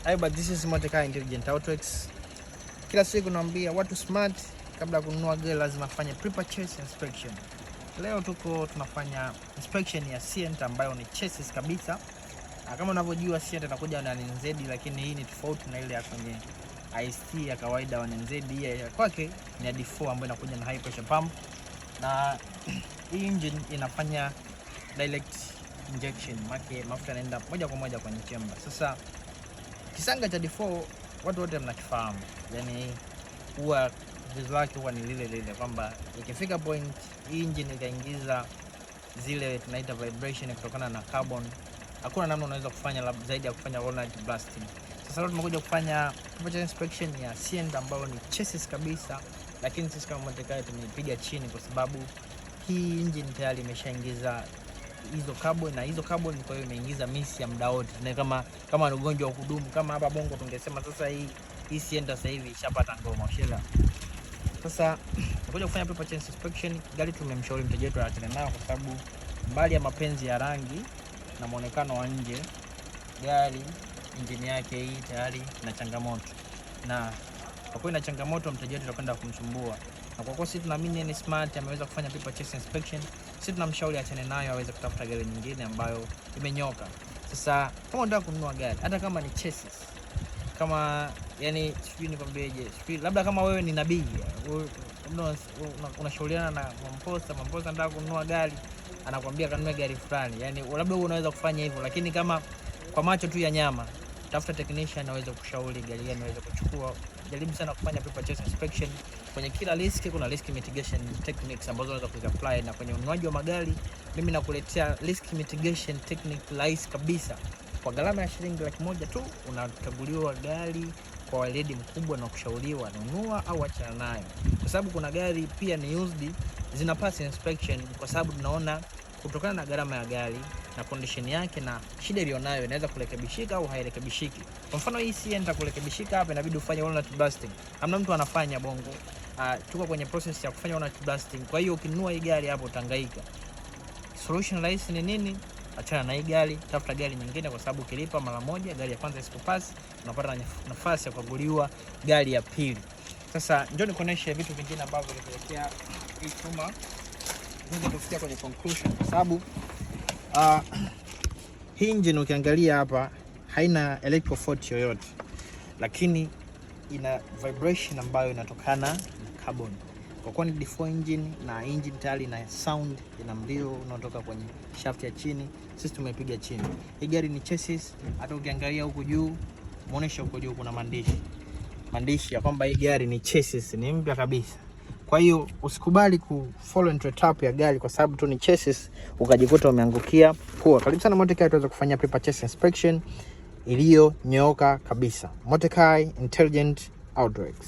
Hi, but this is Motorcar Intelligent Autoworks. Kila siku naambia watu smart, kabla ya kununua gari lazima afanye pre-purchase inspection. Leo tunafanya inspection ya Sienta ambayo ni chassis kabisa. Kama unavyojua Sienta inakuja na NZ, lakini hii ni tofauti na ile ya kwenye IST ya kawaida wa NZ. Hii ya kwake ni D4 ambayo inakuja na high pressure pump, na hii engine inafanya direct injection, mafuta yanaenda moja kwa moja kwenye chamber. Sasa kisanga cha D4 watu wote mnakifahamu, yani huwa tatizo lake huwa ni lile kwamba ikifika point hii engine ikaingiza zile tunaita vibration kutokana na carbon, hakuna namna unaweza kufanya zaidi ya kufanya all night blasting. Sasa leo tumekuja kufanya inspection ya Sienta ambayo ni chassis kabisa, lakini sisi kama Motorcar tumeipiga chini kwa sababu hii engine tayari imeshaingiza hizo carbon, na hizo carbon kwa hiyo imeingiza misi ya muda wote, na kama ni ugonjwa wa kudumu. Kama hapa Bongo tungesema sasa hii Sienta sasa hivi ishapata ngoma ushela. Sasa tunakuja kufanya pre-purchase inspection. Gari tumemshauri mteja wetu aachane nayo kwa sababu mbali ya mapenzi ya rangi na muonekano wa nje, gari injini yake hii tayari ina changamoto, na kwa kuwa ina changamoto mteja wetu atakwenda kumsumbua, na kwa kuwa sisi tunaamini ni smart, ameweza kufanya pre-purchase inspection, sisi tunamshauri achane nayo aweze kutafuta gari nyingine ambayo imenyoka. Sasa kama unataka kununua gari hata kama ni chassis, kama yani sijui nikwambieje, labda kama wewe ni nabii unashauriana na Mamposa anataka kununua gari, anakuambia kanunue gari fulani, yani labda wewe unaweza kufanya hivyo, lakini kama kwa macho tu ya nyama, tafuta technician aweze kushauri gari gani aweze kuchukua. Jaribu sana kufanya pre-purchase inspection. Kwenye kila risk kuna risk mitigation techniques ambazo unaweza kuapply, na kwenye ununuaji wa magari mimi nakuletea risk mitigation technique rahisi kabisa. Kwa gharama ya shilingi 100,000 tu unakaguliwa gari kwa weledi mkubwa na kushauriwa nunua au achana nayo, kwa sababu kuna gari pia ni used zina pass inspection, kwa sababu tunaona kutokana na gharama ya gari na condition yake na shida ilionayo inaweza kurekebishika au hairekebishiki. Kwa mfano hii Sienta kurekebishika hapa inabidi ufanye all night blasting. Hamna mtu anafanya Bongo. Tuko kwenye process ya kufanya all night blasting. Kwa hiyo ukinunua hii gari hapo utangaika. Solution rahisi ni nini? Achana na hii gari, tafuta gari nyingine, kwa sababu ukilipa mara moja gari ya kwanza isipopasi unapata nafasi ya kukaguliwa gari ya pili. Sasa njoo nikuoneshe vitu vingine ambavyo vilipelekea hii chuma ndio tufikia kwenye conclusion, kwa sababu hii engine ukiangalia hapa haina electrical fault yoyote, lakini ina vibration ambayo inatokana na carbon. Kwa kuwa ni D4 engine na engine tayari ina sound, ina mlio unaotoka kwenye shaft ya chini, sisi tumepiga chini. Hii gari ni chassis, hata ukiangalia huko juu, muonesha huko juu kuna maandishi ya kwamba hii gari ni chassis, ni mpya kabisa. Kwa hiyo usikubali kufollow into trap ya gari kwa sababu tu ni chassis ukajikuta umeangukia pua. Karibu sana Motorcar, tuweza kufanya pre-purchase inspection iliyonyooka kabisa. Motorcar Intelligent Autoworks.